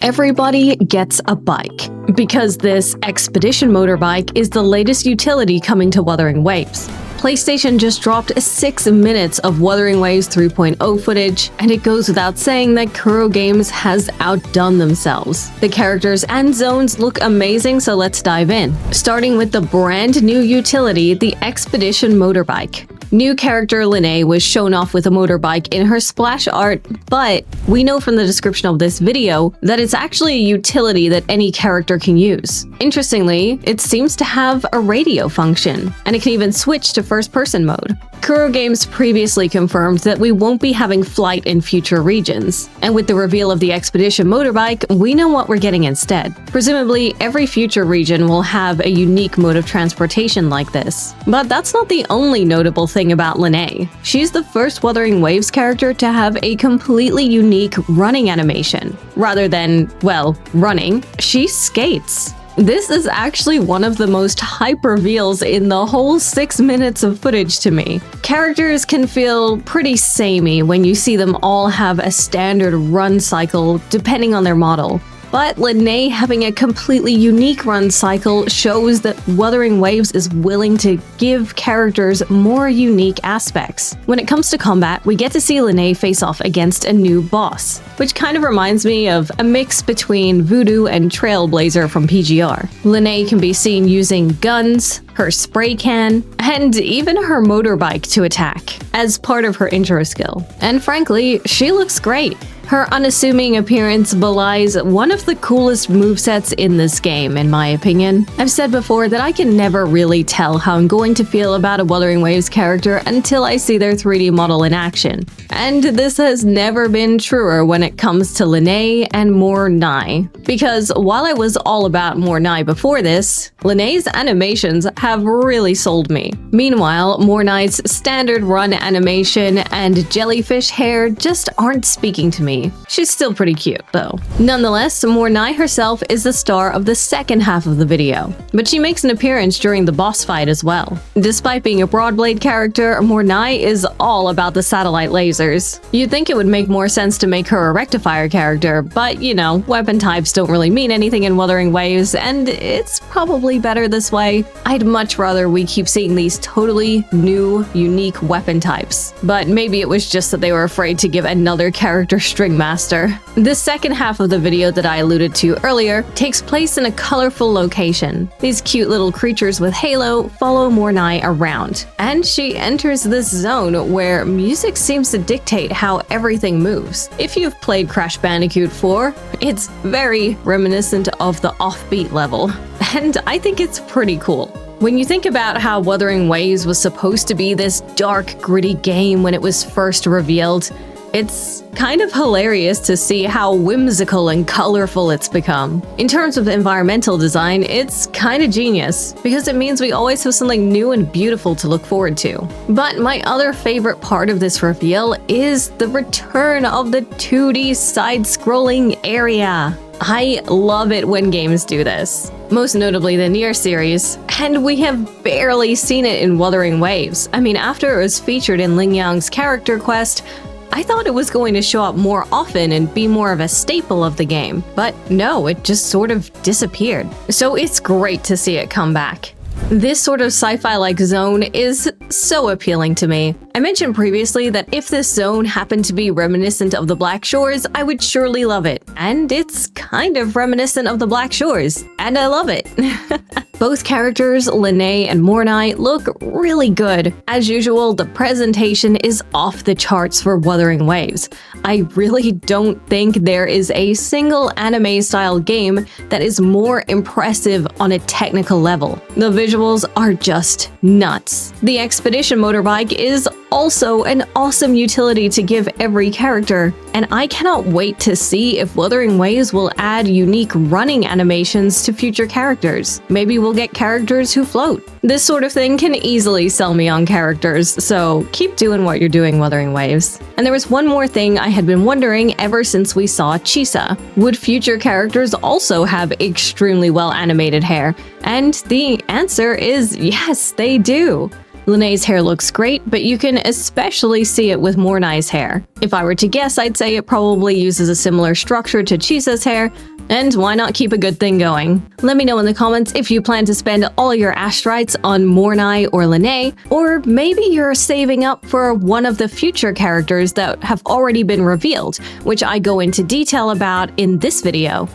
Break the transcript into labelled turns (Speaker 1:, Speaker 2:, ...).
Speaker 1: Everybody gets a bike, because this expedition motorbike is the latest utility coming to Wuthering Waves. PlayStation just dropped 6 minutes of Wuthering Waves 3.0 footage, and it goes without saying that Kuro Games has outdone themselves. The characters and zones look amazing, so let's dive in. Starting with the brand new utility, the expedition motorbike. New character Lina was shown off with a motorbike in her splash art, but we know from the description of this video that it's actually a utility that any character can use. Interestingly, it seems to have a radio function, and it can even switch to first-person mode. Kuro Games previously confirmed that we won't be having flight in future regions, and with the reveal of the expedition motorbike, we know what we're getting instead. Presumably, every future region will have a unique mode of transportation like this. But that's not the only notable thing about Lina. She's the first Wuthering Waves character to have a completely unique running animation. Rather than, well, running, she skates. This is actually one of the most hype reveals in the whole 6 minutes of footage to me. Characters can feel pretty samey when you see them all have a standard run cycle depending on their model. But Lina having a completely unique run cycle shows that Wuthering Waves is willing to give characters more unique aspects. When it comes to combat, we get to see Lina face off against a new boss, which kind of reminds me of a mix between Voodoo and Trailblazer from PGR. Lina can be seen using guns, her spray can, and even her motorbike to attack, as part of her intro skill. And frankly, she looks great. Her unassuming appearance belies one of the coolest movesets in this game, in my opinion. I've said before that I can never really tell how I'm going to feel about a Wuthering Waves character until I see their 3D model in action. And this has never been truer when it comes to Lina and Mornai. Because while I was all about Mornai before this, Lina's animations have really sold me. Meanwhile, Mornai's standard run animation and jellyfish hair just aren't speaking to me. She's still pretty cute, though. Nonetheless, Mornai herself is the star of the second half of the video, but she makes an appearance during the boss fight as well. Despite being a Broadblade character, Mornai is all about the satellite lasers. You'd think it would make more sense to make her a rectifier character, but you know, weapon types don't really mean anything in Wuthering Waves, and it's probably better this way. I'd much rather we keep seeing these totally new, unique weapon types. But maybe it was just that they were afraid to give another character string master. The second half of the video that I alluded to earlier takes place in a colorful location. These cute little creatures with halo follow Mornai around, and she enters this zone where music seems to dictate how everything moves. If you've played Crash Bandicoot 4, it's very reminiscent of the offbeat level, and I think it's pretty cool. When you think about how Wuthering Waves was supposed to be this dark, gritty game when it was first revealed, it's kind of hilarious to see how whimsical and colorful it's become. In terms of environmental design, it's kind of genius, because it means we always have something new and beautiful to look forward to. But my other favorite part of this reveal is the return of the 2D side-scrolling area. I love it when games do this, most notably the Nier series, and we have barely seen it in Wuthering Waves. I mean, after it was featured in Ling Yang's character quest, I thought it was going to show up more often and be more of a staple of the game, but no, it just sort of disappeared. So it's great to see it come back. This sort of sci-fi-like zone is so appealing to me. I mentioned previously that if this zone happened to be reminiscent of the Black Shores, I would surely love it. And it's kind of reminiscent of the Black Shores, and I love it. Both characters, Lina and Mornai, look really good. As usual, the presentation is off the charts for Wuthering Waves. I really don't think there is a single anime-style game that is more impressive on a technical level. The visuals are just nuts. The expedition motorbike is also an awesome utility to give every character, and I cannot wait to see if Wuthering Waves will add unique running animations to future characters. Maybe we'll get characters who float. This sort of thing can easily sell me on characters, so keep doing what you're doing, Wuthering Waves. And there was one more thing I had been wondering ever since we saw Chisa. Would future characters also have extremely well animated hair? And the answer is yes, they do. Linnae's hair looks great, but you can especially see it with Mornai's hair. If I were to guess, I'd say it probably uses a similar structure to Chisa's hair, and why not keep a good thing going? Let me know in the comments if you plan to spend all your Ashtrites on Mornai or Lina, or maybe you're saving up for one of the future characters that have already been revealed, which I go into detail about in this video.